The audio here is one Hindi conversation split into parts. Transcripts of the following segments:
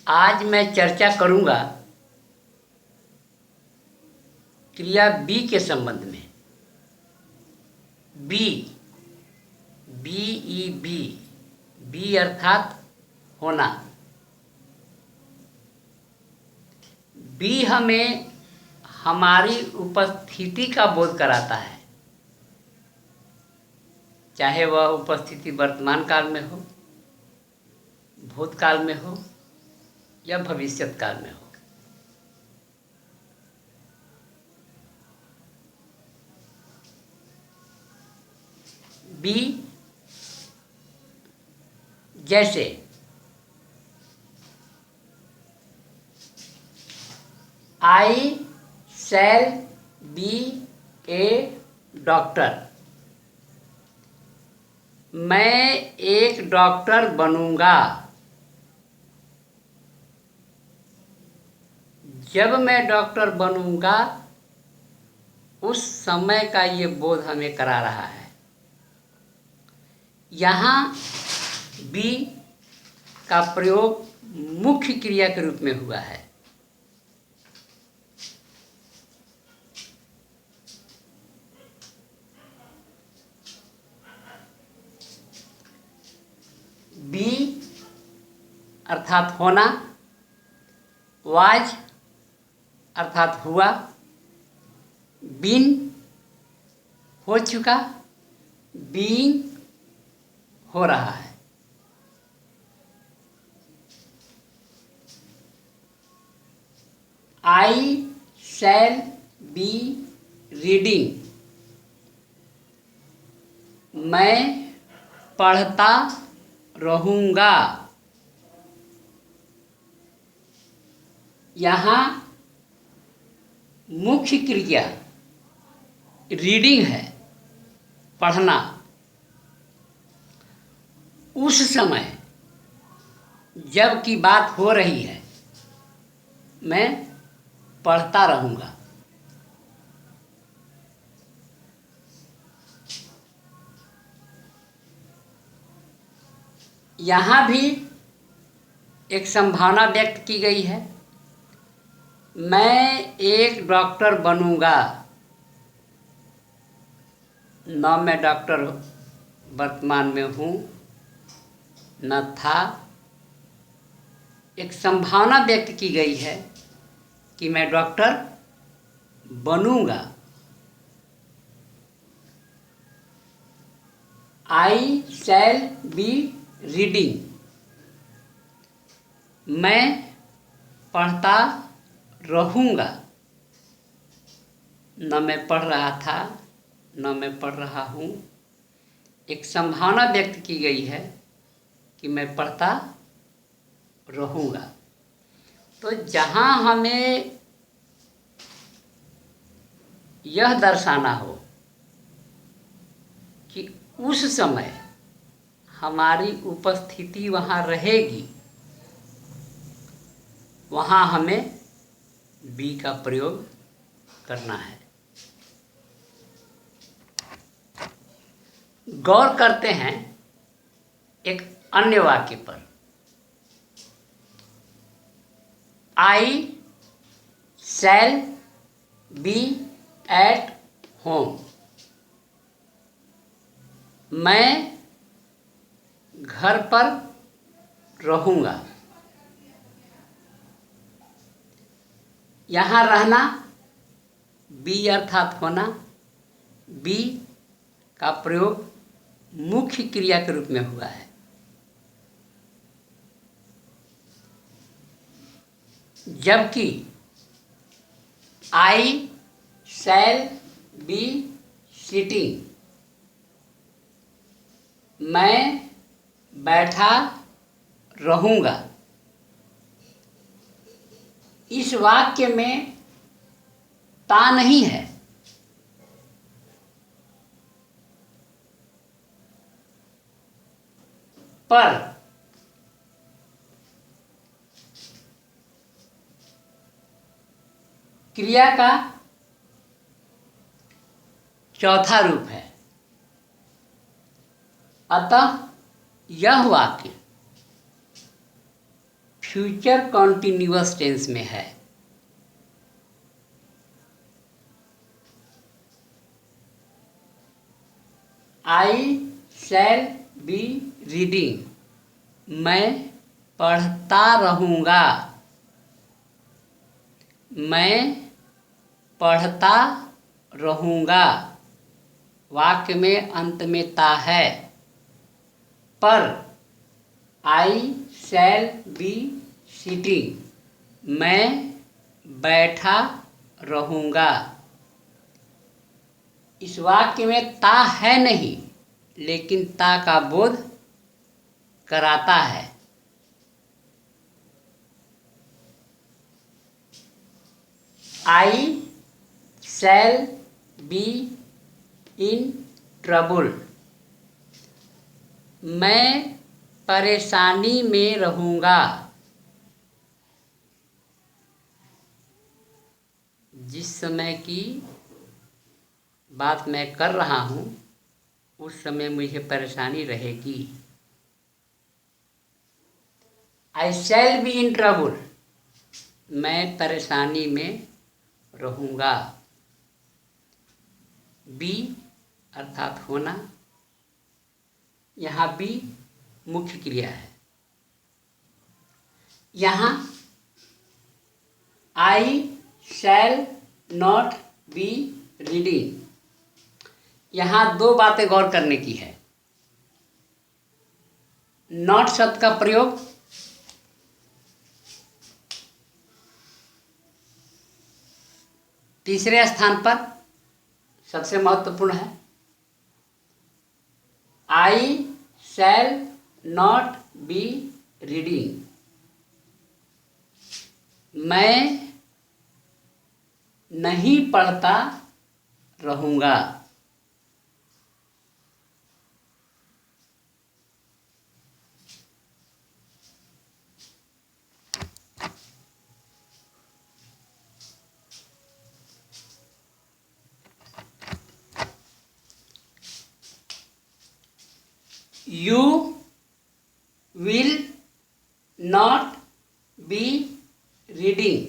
आज मैं चर्चा करूंगा क्रिया बी के संबंध में। बी, बी बी अर्थात होना। बी हमें हमारी उपस्थिति का बोध कराता है, चाहे वह उपस्थिति वर्तमान काल में हो, भूतकाल में हो या भविष्यत काल में हो। बी जैसे आई शैल बी ए डॉक्टर, मैं एक डॉक्टर बनूंगा। जब मैं डॉक्टर बनूंगा उस समय का ये बोध हमें करा रहा है। यहाँ बी का प्रयोग मुख्य क्रिया के रूप में हुआ है। बी अर्थात होना, वाज अर्थात हुआ, बीन हो चुका, बीइंग हो रहा है। आई शैल बी रीडिंग, मैं पढ़ता रहूँगा। यहाँ मुख्य क्रिया रीडिंग है, पढ़ना। उस समय जब की बात हो रही है, मैं पढ़ता रहूँगा। यहाँ भी एक संभावना व्यक्त की गई है, मैं एक डॉक्टर बनूंगा। न मैं डॉक्टर वर्तमान में हूँ न था। एक संभावना व्यक्त की गई है कि मैं डॉक्टर बनूंगा। आई शैल बी रीडिंग, मैं पढ़ता रहूँगा। न मैं पढ़ रहा था न मैं पढ़ रहा हूँ। एक संभावना व्यक्त की गई है कि मैं पढ़ता रहूँगा। तो जहाँ हमें यह दर्शाना हो कि उस समय हमारी उपस्थिति वहाँ रहेगी, वहाँ हमें बी का प्रयोग करना है। गौर करते हैं एक अन्य वाक्य पर। आई शैल बी एट होम, मैं घर पर रहूँगा। यहाँ रहना बी अर्थात होना, बी का प्रयोग मुख्य क्रिया के रूप में हुआ है। जबकि आई शैल बी सिटिंग, मैं बैठा रहूँगा। इस वाक्य में ता नहीं है, पर क्रिया का चौथा रूप है। अतः यह वाक्य फ्यूचर कॉन्टिन्यूअस टेंस में है। आई शैल बी रीडिंग, मैं पढ़ता रहूँगा। मैं पढ़ता रहूँगा। वाक्य में अंत में ता है। पर आई शैल बी सिटिंग, मैं बैठा रहूँगा। इस वाक्य में ता है नहीं, लेकिन ता का बोध कराता है। आई शैल बी इन ट्रबल, मैं परेशानी में रहूँगा। जिस समय की बात मैं कर रहा हूँ उस समय मुझे परेशानी रहेगी। आई शैल बी इन ट्रबल, मैं परेशानी में रहूँगा। बी अर्थात होना, यहाँ बी मुख्य क्रिया है। यहाँ आई शैल नॉट बी रीडिंग, यहाँ दो बातें गौर करने की है। नॉट शब्द का प्रयोग तीसरे स्थान पर सबसे महत्वपूर्ण है। आई शैल नॉट बी रीडिंग, मैं नहीं पढ़ता रहूँगा। You will not be reading,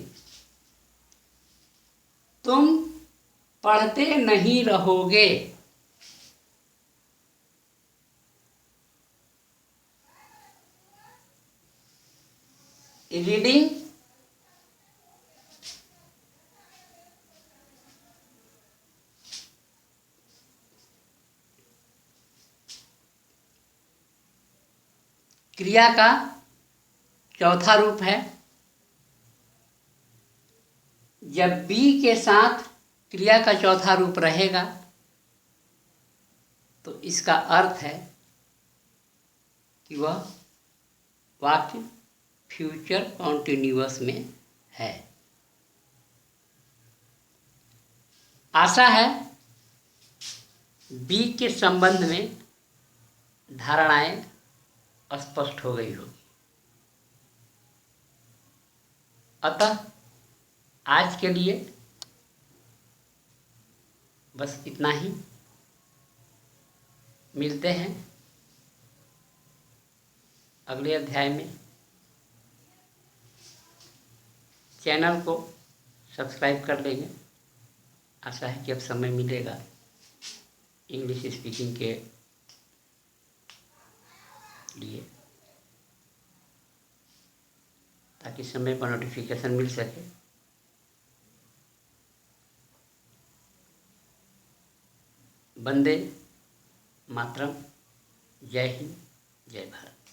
तुम पढ़ते नहीं रहोगे। रीडिंग क्रिया का चौथा रूप है। जब बी के साथ क्रिया का चौथा रूप रहेगा तो इसका अर्थ है कि वह वाक्य फ्यूचर कॉन्टिन्यूअस में है। आशा है बी के संबंध में धारणाएं स्पष्ट हो गई होगी। अतः आज के लिए बस इतना ही। मिलते हैं अगले अध्याय में। चैनल को सब्सक्राइब कर लेंगे। आशा है कि अब समय मिलेगा इंग्लिश स्पीकिंग के लिए, ताकि समय पर नोटिफिकेशन मिल सके। वंदे मातरम। जय हिंद, जय भारत।